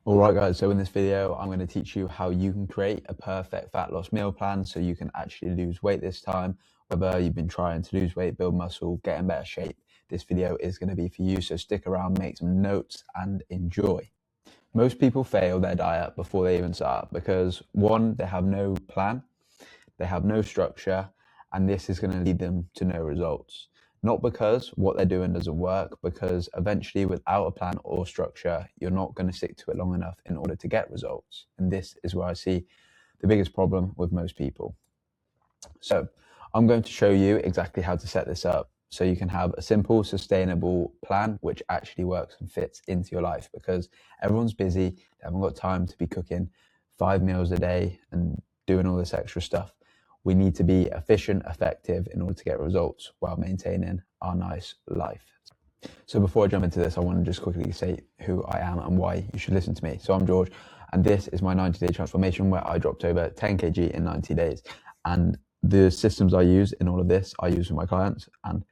Alright guys, so in this video I'm going to teach you how you can create a perfect fat loss meal plan so you can actually lose weight this time. Whether you've been trying to lose weight, build muscle, get in better shape, this video is going to be for you, so stick around, make some notes and enjoy. Most people fail their diet before they even start because one, they have no plan, they have no structure, and this is going to lead them to no results. Not because what they're doing doesn't work, because eventually without a plan or structure, you're not going to stick to it long enough in order to get results. And this is where I see the biggest problem with most people. So I'm going to show you exactly how to set this up so you can have a simple, sustainable plan which actually works and fits into your life, because everyone's busy, they haven't got time to be cooking 5 meals a day and doing all this extra stuff. We need to be efficient, effective in order to get results while maintaining our nice life. So before I jump into this, I want to just quickly say who I am and why you should listen to me. So I'm George, and this is my 90-day transformation where I dropped over 10 kg in 90 days. And the systems I use in all of this, I use with my clients, and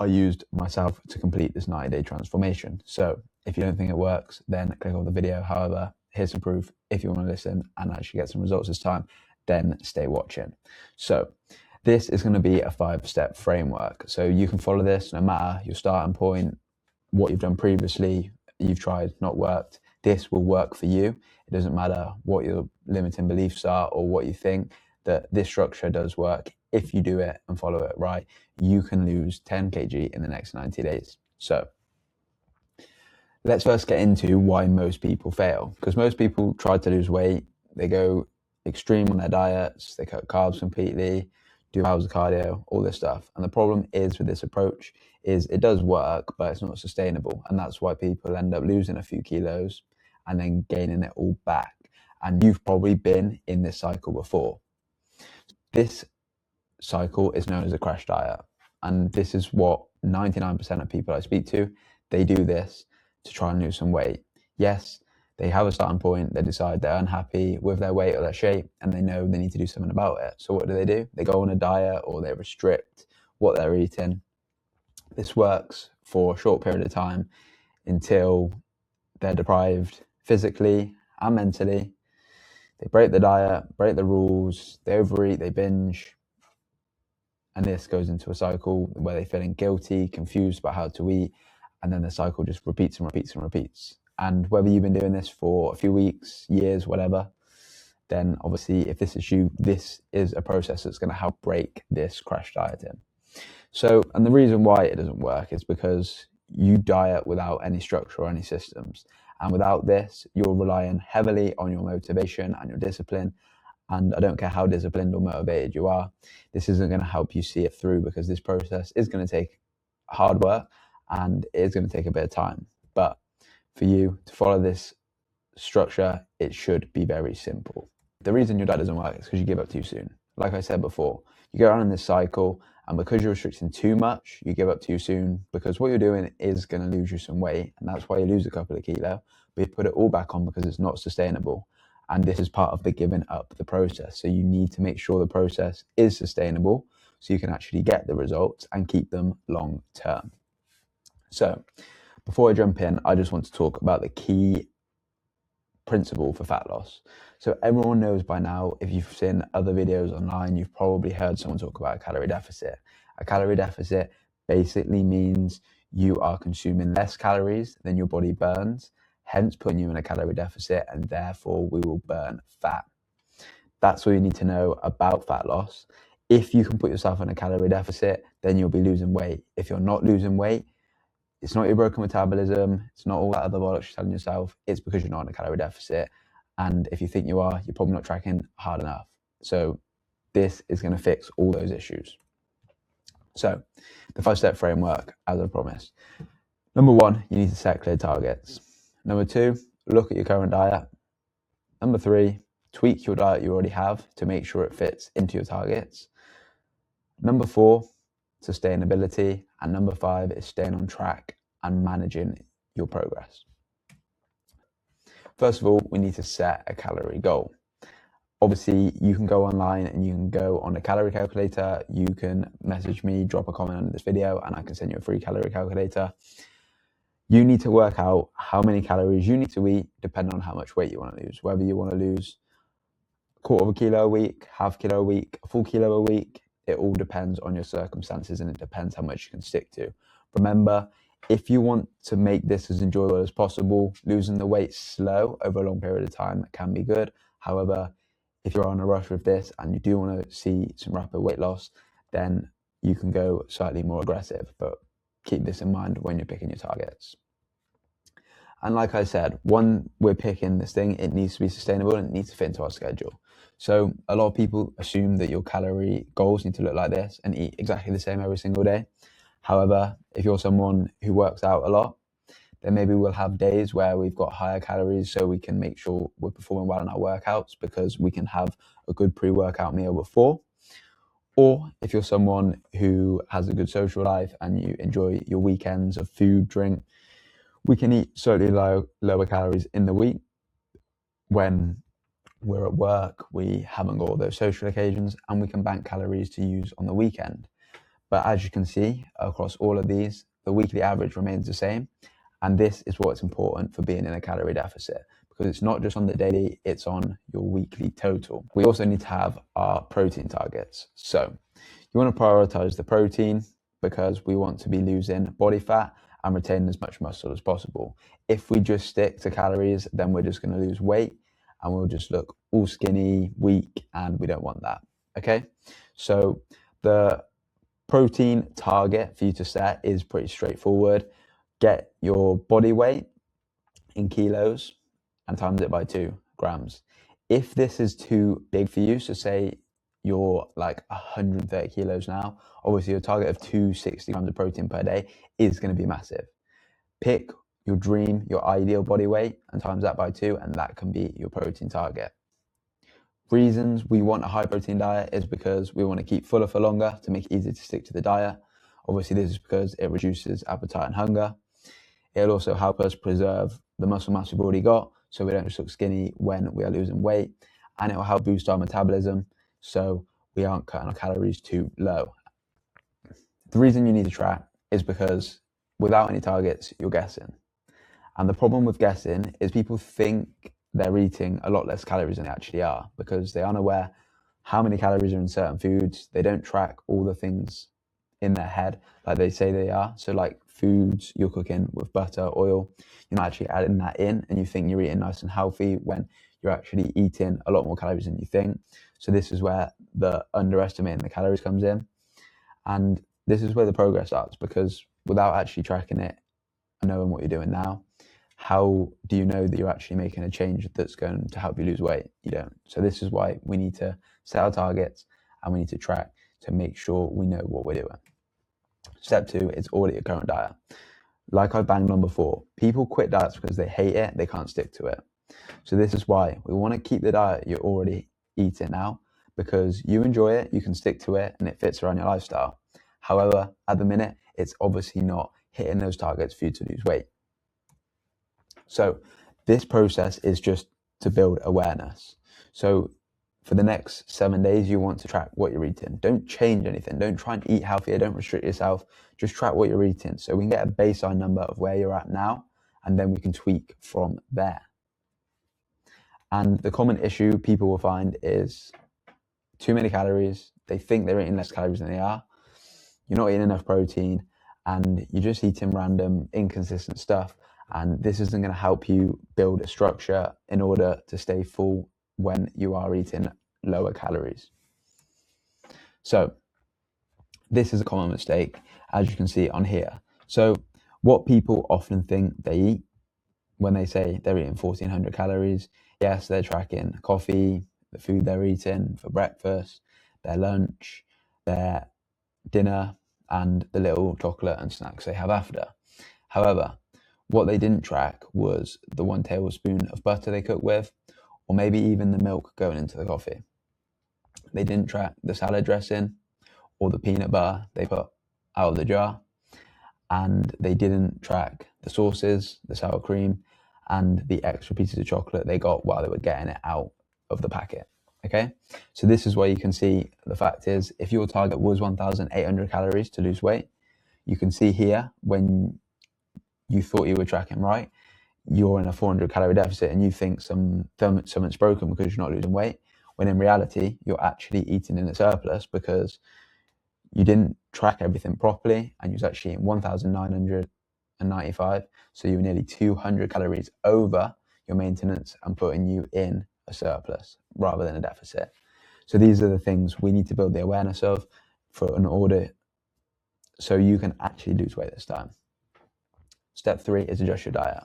I used myself to complete this 90-day transformation. So if you don't think it works, then click off the video. However, here's some proof. If you want to listen and actually get some results this time, then stay watching. So this is going to be a 5-step framework. So you can follow this no matter your starting point, what you've done previously, you've tried, not worked. This will work for you. It doesn't matter what your limiting beliefs are or what you think, that this structure does work. If you do it and follow it right, you can lose 10 kg in the next 90 days. So let's first get into why most people fail. Because most people try to lose weight, they go extreme on their diets, they cut carbs completely, do hours of cardio, all this stuff. And the problem is with this approach is it does work, but it's not sustainable. And that's why people end up losing a few kilos and then gaining it all back. And you've probably been in this cycle before. This cycle is known as a crash diet. And this is what 99% of people I speak to, they do this to try and lose some weight. Yes, they have a starting point, they decide they're unhappy with their weight or their shape, and they know they need to do something about it. So what do? They go on a diet or they restrict what they're eating. This works for a short period of time until they're deprived physically and mentally. They break the diet, break the rules, they overeat, they binge, and this goes into a cycle where they're feeling guilty, confused about how to eat, and then the cycle just repeats and repeats and repeats. And whether you've been doing this for a few weeks, years, whatever, then obviously if this is you, this is a process that's going to help break this crash diet in. So, and the reason why it doesn't work is because you diet without any structure or any systems. And without this, you're relying heavily on your motivation and your discipline. And I don't care how disciplined or motivated you are, this isn't going to help you see it through, because this process is going to take hard work and it is going to take a bit of time. But for you to follow this structure, it should be very simple. The reason your diet doesn't work is because you give up too soon. Like I said before, you go around in this cycle, and because you're restricting too much, you give up too soon, because what you're doing is going to lose you some weight, and that's why you lose a couple of kilos, but you put it all back on because it's not sustainable. And this is part of the giving up the process. So you need to make sure the process is sustainable so you can actually get the results and keep them long term. So before I jump in, I just want to talk about the key principle for fat loss. So everyone knows by now, if you've seen other videos online, you've probably heard someone talk about a calorie deficit. A calorie deficit basically means you are consuming less calories than your body burns, hence putting you in a calorie deficit, and therefore we will burn fat. That's all you need to know about fat loss. If you can put yourself in a calorie deficit, then you'll be losing weight. If you're not losing weight, it's not your broken metabolism, it's not all that other bollocks you're telling yourself, it's because you're not in a calorie deficit. And if you think you are, you're probably not tracking hard enough. So this is going to fix all those issues. So the 5-step framework, as I promised. Number 1, you need to set clear targets. Number 2, look at your current diet. Number 3, tweak your diet you already have to make sure it fits into your targets. Number 4, sustainability. And number 5 is staying on track and managing your progress. First of all, we need to set a calorie goal. Obviously, you can go online and you can go on a calorie calculator. You can message me, drop a comment under this video, and I can send you a free calorie calculator. You need to work out how many calories you need to eat depending on how much weight you want to lose. Whether you want to lose a quarter of a kilo a week, half kilo a week, a full kilo a week, it all depends on your circumstances and it depends how much you can stick to. Remember, if you want to make this as enjoyable as possible, losing the weight slow over a long period of time can be good. However, if you're on a rush with this and you do want to see some rapid weight loss, then you can go slightly more aggressive, but keep this in mind when you're picking your targets. And like I said, when we're picking this thing, it needs to be sustainable and it needs to fit into our schedule. So a lot of people assume that your calorie goals need to look like this and eat exactly the same every single day. However, if you're someone who works out a lot, then maybe we'll have days where we've got higher calories so we can make sure we're performing well in our workouts because we can have a good pre-workout meal before. Or if you're someone who has a good social life and you enjoy your weekends of food, drink, we can eat slightly lower calories in the week when we're at work, we haven't got all those social occasions, and we can bank calories to use on the weekend. But as you can see, across all of these, the weekly average remains the same. And this is what's important for being in a calorie deficit, because it's not just on the daily, it's on your weekly total. We also need to have our protein targets. So you want to prioritize the protein because we want to be losing body fat and retaining as much muscle as possible. If we just stick to calories, then we're just going to lose weight and we'll just look all skinny, weak, and we don't want that. Okay, so the protein target for you to set is pretty straightforward. Get your body weight in kilos and times it by 2 grams. If this is too big for you, so say you're like 130 kilos now, obviously your target of 260 grams of protein per day is going to be massive. Pick your dream, your ideal body weight and times that by 2, and that can be your protein target. Reasons we want a high protein diet is because we want to keep fuller for longer to make it easier to stick to the diet. Obviously, this is because it reduces appetite and hunger. It'll also help us preserve the muscle mass we've already got so we don't just look skinny when we are losing weight. And it will help boost our metabolism so we aren't cutting our calories too low. The reason you need to track is because without any targets, you're guessing. And the problem with guessing is people think they're eating a lot less calories than they actually are because they're unaware how many calories are in certain foods. They don't track all the things in their head like they say they are. So like foods you're cooking with butter, oil, you're not actually adding that in and you think you're eating nice and healthy when you're actually eating a lot more calories than you think. So this is where the underestimating the calories comes in. And this is where the progress starts, because without actually tracking it and knowing what you're doing now, how do you know that you're actually making a change that's going to help you lose weight? You don't. So this is why we need to set our targets and we need to track to make sure we know what we're doing. Step 2 is audit your current diet. Like I banged on before, people quit diets because they hate it, they can't stick to it. So this is why we want to keep the diet you're already eating now, because you enjoy it, you can stick to it, and it fits around your lifestyle. However, at the minute, it's obviously not hitting those targets for you to lose weight. So this process is just to build awareness. So for the next 7 days, you want to track what you're eating. Don't change anything. Don't try and eat healthier. Don't restrict yourself. Just track what you're eating so we can get a baseline number of where you're at now, and then we can tweak from there. And the common issue people will find is too many calories. They think they're eating less calories than they are. You're not eating enough protein, and you're just eating random, inconsistent stuff. And this isn't going to help you build a structure in order to stay full when you are eating lower calories. So this is a common mistake, as you can see on here. So what people often think they eat when they say they're eating 1400 calories, yes, they're tracking coffee, the food they're eating for breakfast, their lunch, their dinner, and the little chocolate and snacks they have after. However, what they didn't track was the 1 tablespoon of butter they cook with, or maybe even the milk going into the coffee. They didn't track the salad dressing or the peanut butter they put out of the jar, and they didn't track the sauces, the sour cream, and the extra pieces of chocolate they got while they were getting it out of the packet. Okay, so this is where you can see the fact is, if your target was 1,800 calories to lose weight, you can see here when you thought you were tracking right, you're in a 400 calorie deficit and you think something's broken because you're not losing weight, when in reality, you're actually eating in a surplus because you didn't track everything properly and you was actually eating 1,995. So you were nearly 200 calories over your maintenance and putting you in a surplus rather than a deficit. So these are the things we need to build the awareness of for an audit so you can actually lose weight this time. Step 3 is adjust your diet.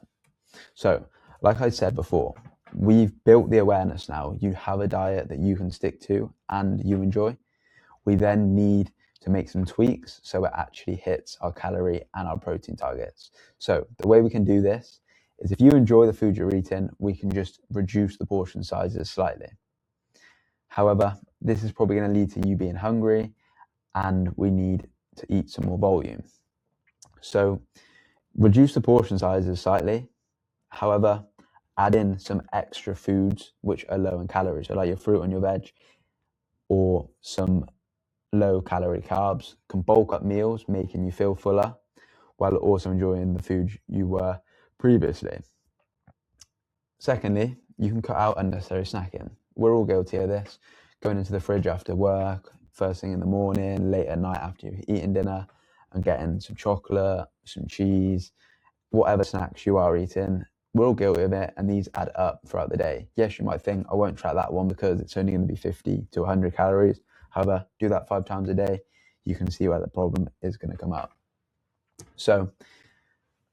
So, like I said before, we've built the awareness now. You have a diet that you can stick to and you enjoy. We then need to make some tweaks so it actually hits our calorie and our protein targets. So the way we can do this is if you enjoy the food you're eating, we can just reduce the portion sizes slightly. However, this is probably going to lead to you being hungry and we need to eat some more volume. So reduce the portion sizes slightly. However, add in some extra foods which are low in calories, so like your fruit and your veg, or some low calorie carbs can bulk up meals, making you feel fuller, while also enjoying the food you were previously. Secondly, you can cut out unnecessary snacking. We're all guilty of this, going into the fridge after work, first thing in the morning, late at night after you've eaten dinner, and getting some chocolate, some cheese, whatever snacks you are eating. We're all guilty of it, and these add up throughout the day. Yes, you might think, I won't track that one because it's only going to be 50 to 100 calories. However, do that 5 times a day, you can see where the problem is going to come up. So,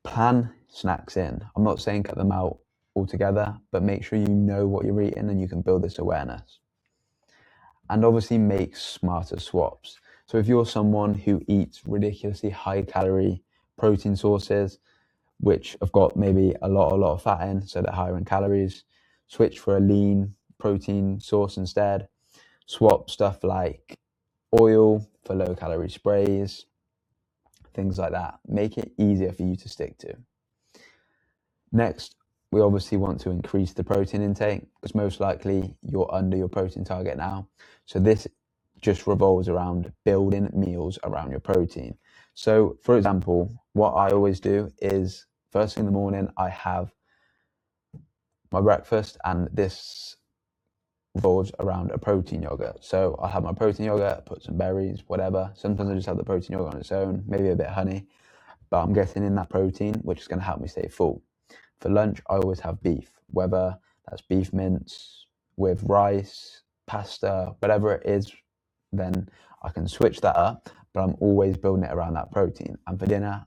plan snacks in. I'm not saying cut them out altogether, but make sure you know what you're eating and you can build this awareness. And obviously make smarter swaps. So if you're someone who eats ridiculously high calorie protein sources, which have got maybe a lot of fat in, so they're higher in calories, switch for a lean protein source instead. Swap stuff like oil for low calorie sprays, things like that. Make it easier for you to stick to. Next, we obviously want to increase the protein intake because most likely you're under your protein target now. So this just revolves around building meals around your protein. So for example, what I always do is first thing in the morning, I have my breakfast, and this revolves around a protein yogurt. So I'll have my protein yogurt, put some berries, whatever. Sometimes I just have the protein yogurt on its own, maybe a bit of honey, but I'm getting in that protein, which is going to help me stay full. For lunch, I always have beef, whether that's beef mince with rice, pasta, whatever it is, then I can switch that up, but I'm always building it around that protein. And for dinner,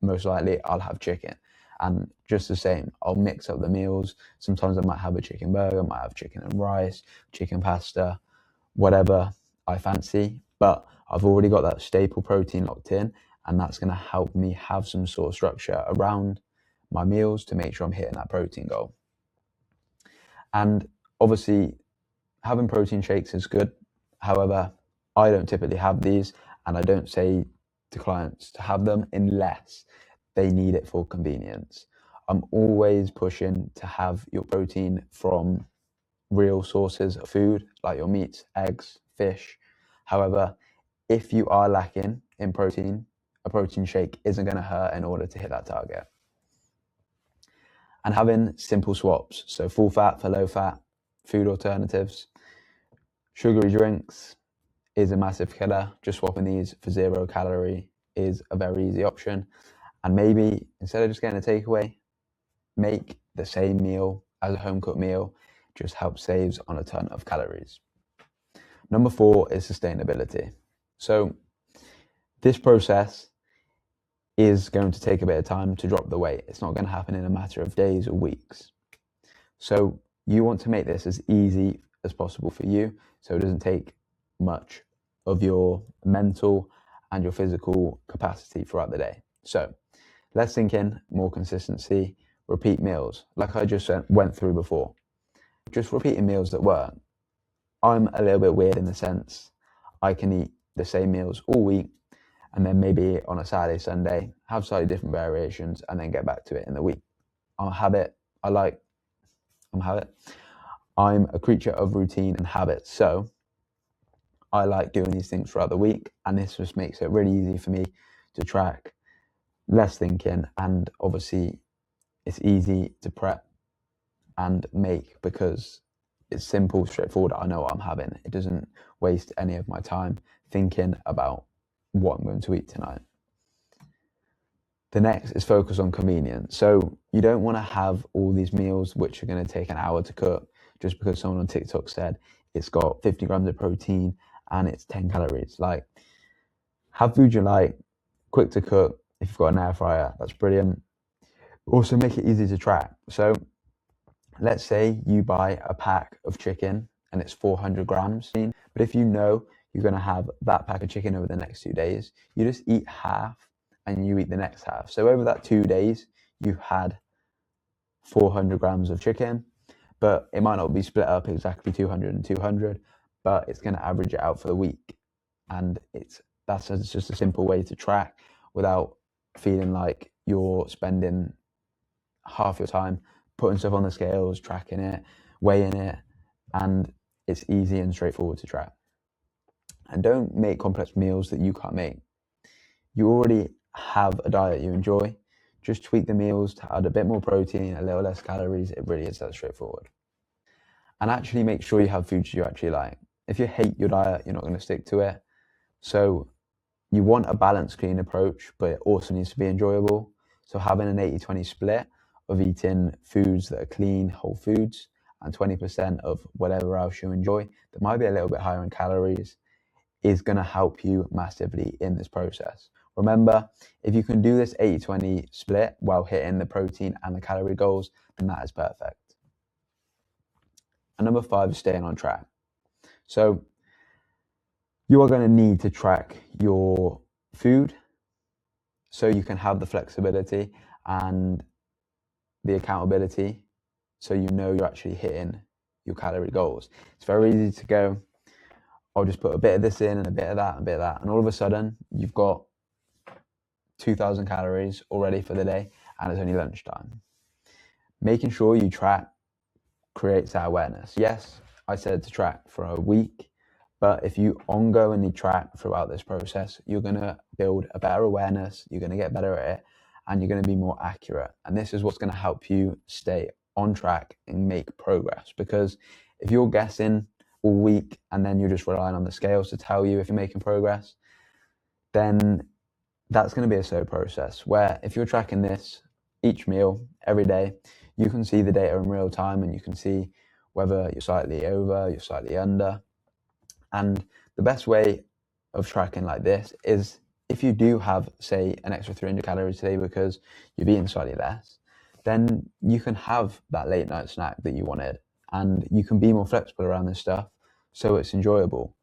most likely I'll have chicken. And just the same, I'll mix up the meals. Sometimes I might have a chicken burger, I might have chicken and rice, chicken pasta, whatever I fancy. But I've already got that staple protein locked in, and that's going to help me have some sort of structure around my meals to make sure I'm hitting that protein goal. And obviously, having protein shakes is good. However, I don't typically have these, and I don't say to clients to have them unless they need it for convenience. I'm always pushing to have your protein from real sources of food, like your meats, eggs, fish. However, if you are lacking in protein, a protein shake isn't going to hurt in order to hit that target. And having simple swaps, so full fat for low fat, food alternatives, sugary drinks is a massive killer. Just swapping these for 0 calorie is a very easy option. And maybe instead of just getting a takeaway, make the same meal as a home cooked meal. Just helps saves on a ton of calories. Number 4 is sustainability. So this process is going to take a bit of time to drop the weight. It's not going to happen in a matter of days or weeks. So you want to make this as easy as possible for you, so it doesn't take much of your mental and your physical capacity throughout the day. So let's think in more consistency, repeat meals, like I just went through before. Just repeating meals that work. I'm a little bit weird in the sense I can eat the same meals all week and then maybe on a Saturday, Sunday, have slightly different variations and then get back to it in the week. I'm a habit. I'm a habit. I'm a creature of routine and habits. So I like doing these things throughout the week, and this just makes it really easy for me to track less thinking, and obviously it's easy to prep and make because it's simple, straightforward. I know what I'm having. It doesn't waste any of my time thinking about what I'm going to eat tonight. The next is focus on convenience. So you don't want to have all these meals which are going to take an hour to cook just because someone on TikTok said it's got 50 grams of protein and it's 10 calories. Like, have food you like, quick to cook. If you've got an air fryer, that's brilliant. Also make it easy to track. So let's say you buy a pack of chicken and it's 400 grams. But if you know you're going to have that pack of chicken over the next 2 days, you just eat half and you eat the next half. So over that 2 days, you had 400 grams of chicken, but it might not be split up exactly 200 and 200, but it's going to average it out for the week. And that's just a simple way to track without feeling like you're spending half your time putting stuff on the scales, tracking it, weighing it, and it's easy and straightforward to track. And don't make complex meals that you can't make. You already have a diet you enjoy. Just tweak the meals to add a bit more protein, a little less calories. It really is that straightforward. And actually make sure you have foods you actually like. If you hate your diet, you're not going to stick to it. So you want a balanced, clean approach, but it also needs to be enjoyable. So having an 80-20 split of eating foods that are clean, whole foods, and 20% of whatever else you enjoy that might be a little bit higher in calories is going to help you massively in this process. Remember, if you can do this 80-20 split while hitting the protein and the calorie goals, then that is perfect. And number 5 is staying on track. So you are going to need to track your food so you can have the flexibility and the accountability so you know you're actually hitting your calorie goals. It's very easy to go, I'll just put a bit of this in and a bit of that and a bit of that, and all of a sudden you've got 2,000 calories already for the day and it's only lunchtime. Making sure you track creates that awareness. Yes, I said to track for a week, but if you ongoingly track throughout this process, you're going to build a better awareness, you're going to get better at it, and you're going to be more accurate. And this is what's going to help you stay on track and make progress. Because if you're guessing all week and then you're just relying on the scales to tell you if you're making progress, then that's going to be a slow process. Where if you're tracking this each meal every day, you can see the data in real time and you can see whether you're slightly over, you're slightly under. And the best way of tracking like this is if you do have, say, an extra 300 calories today because you're eating slightly less, then you can have that late night snack that you wanted and you can be more flexible around this stuff so it's enjoyable.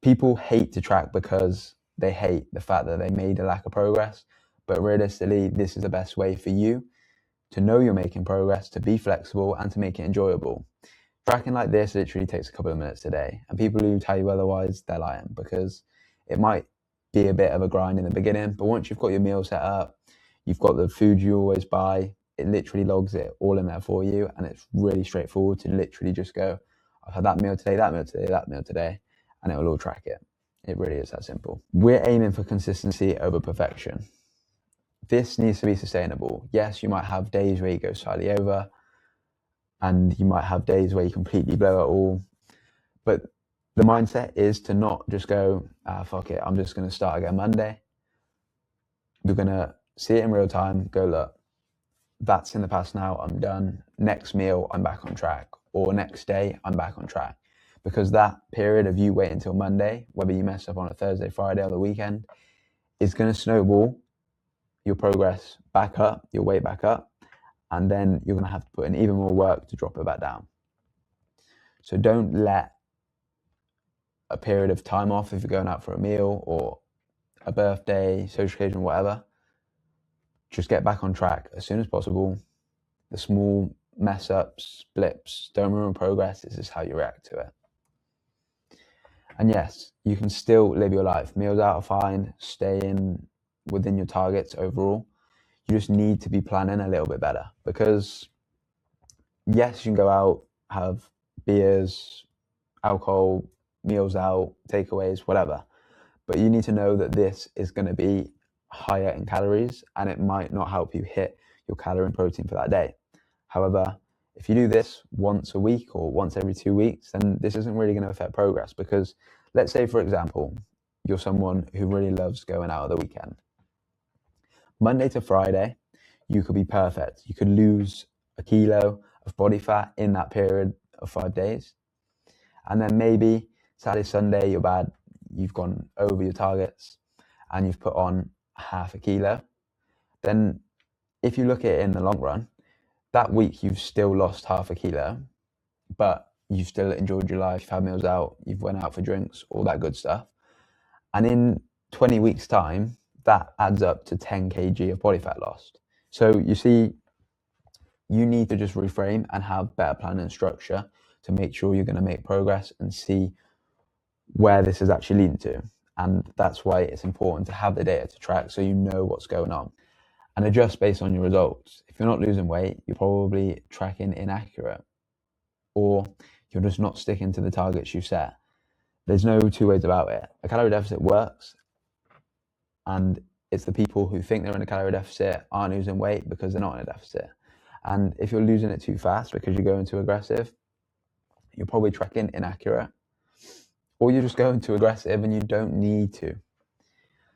People hate to track because they hate the fact that they made a lack of progress, but realistically, this is the best way for you to know you're making progress, to be flexible, and to make it enjoyable. Tracking like this literally takes a couple of minutes a day, and people who tell you otherwise, they're lying because it might be a bit of a grind in the beginning, but once you've got your meal set up, you've got the food you always buy, it literally logs it all in there for you, and it's really straightforward to literally just go, I've had that meal today, that meal today, that meal today, and it will all track it. It really is that simple. We're aiming for consistency over perfection. This needs to be sustainable. Yes, you might have days where you go slightly over, and you might have days where you completely blow it all. But the mindset is to not just go, fuck it, I'm just going to start again Monday. You're going to see it in real time, go, look, that's in the past now, I'm done. Next meal, I'm back on track. Or next day, I'm back on track. Because that period of you waiting until Monday, whether you mess up on a Thursday, Friday, or the weekend, is going to snowball your progress back up, your weight back up, and then you're going to have to put in even more work to drop it back down. So don't let a period of time off if you're going out for a meal or a birthday, social occasion, whatever. Just get back on track as soon as possible. The small mess ups, blips, don't ruin progress. This is how you react to it. And yes, you can still live your life. Meals out are fine, staying within your targets overall. You just need to be planning a little bit better because yes, you can go out, have beers, alcohol, meals out, takeaways, whatever. But you need to know that this is going to be higher in calories, and it might not help you hit your calorie and protein for that day. However, if you do this once a week or once every 2 weeks, then this isn't really going to affect progress, because let's say, for example, you're someone who really loves going out at the weekend. Monday to Friday, you could be perfect. You could lose a kilo of body fat in that period of 5 days. And then maybe Saturday, Sunday, you're bad. You've gone over your targets and you've put on half a kilo. Then if you look at it in the long run, that week you've still lost half a kilo, but you've still enjoyed your life, you've had meals out, you've went out for drinks, all that good stuff. And in 20 weeks' time, that adds up to 10 kg of body fat lost. So you see, you need to just reframe and have better planning and structure to make sure you're going to make progress and see where this is actually leading to. And that's why it's important to have the data to track so you know what's going on and adjust based on your results. If you're not losing weight, you're probably tracking inaccurate, or you're just not sticking to the targets you set. There's no two ways about it. A calorie deficit works, and it's the people who think they're in a calorie deficit aren't losing weight because they're not in a deficit. And if you're losing it too fast because you're going too aggressive, you're probably tracking inaccurate, or you're just going too aggressive and you don't need to.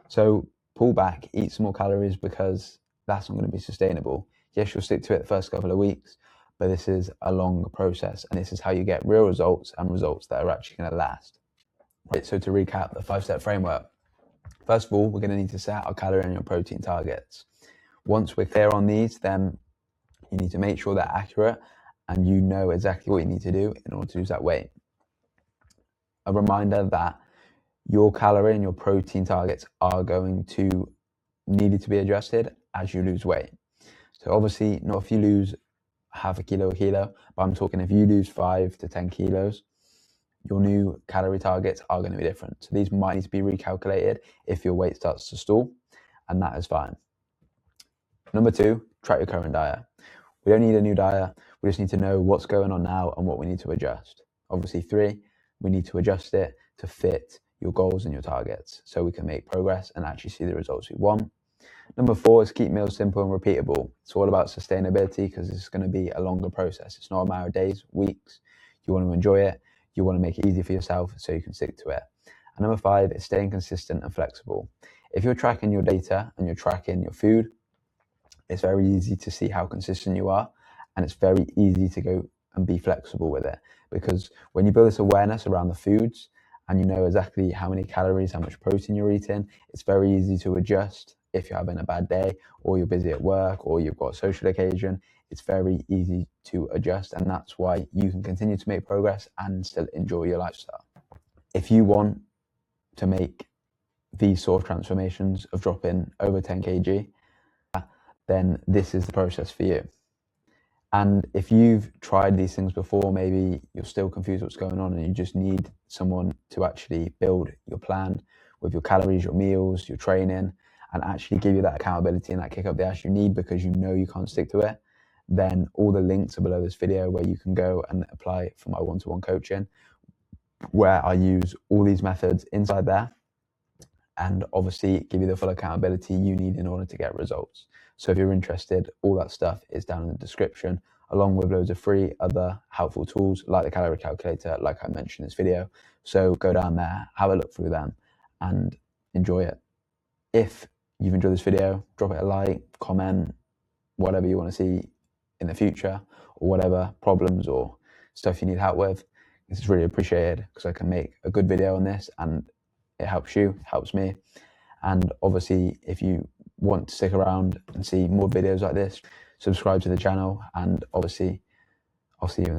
So pull back, eat some more calories, because that's not going to be sustainable. Yes, you'll stick to it the first couple of weeks, but this is a long process, and this is how you get real results and results that are actually going to last. Right, so to recap the 5-step framework, first of all, we're going to need to set our calorie and your protein targets. Once we're clear on these, then you need to make sure they're accurate and you know exactly what you need to do in order to lose that weight. A reminder that your calorie and your protein targets are going to need to be adjusted as you lose weight. So obviously, not if you lose half a kilo, but I'm talking if you lose 5 to 10 kilos, your new calorie targets are going to be different. So these might need to be recalculated if your weight starts to stall, and that is fine. Number 2, track your current diet. We don't need a new diet. We just need to know what's going on now and what we need to adjust. Obviously, 3, we need to adjust it to fit your goals and your targets so we can make progress and actually see the results we want. Number 4 is keep meals simple and repeatable. It's all about sustainability, because it's going to be a longer process. It's not a matter of days, weeks. You want to enjoy it. You want to make it easy for yourself so you can stick to it. And number 5 is staying consistent and flexible. If you're tracking your data and you're tracking your food, it's very easy to see how consistent you are, and it's very easy to go and be flexible with it, because when you build this awareness around the foods and you know exactly how many calories, how much protein you're eating, it's very easy to adjust if you're having a bad day or you're busy at work or you've got a social occasion. It's very easy to adjust, and that's why you can continue to make progress and still enjoy your lifestyle. If you want to make these sort of transformations of dropping over 10 kg, then this is the process for you. And if you've tried these things before, maybe you're still confused what's going on and you just need someone to actually build your plan with your calories, your meals, your training, and actually give you that accountability and that kick up the ass you need because you know you can't stick to it, then all the links are below this video where you can go and apply for my one-to-one coaching, where I use all these methods inside there and obviously give you the full accountability you need in order to get results. So if you're interested, all that stuff is down in the description, along with loads of free other helpful tools like the calorie calculator, like I mentioned in this video. So go down there, have a look through them and enjoy it. If you've enjoyed this video, drop it a like, comment, whatever you want to see in the future, or whatever problems or stuff you need help with. This is really appreciated because I can make a good video on this and it helps you, helps me. And obviously, if you want to stick around and see more videos like this, subscribe to the channel, and obviously I'll see you in the next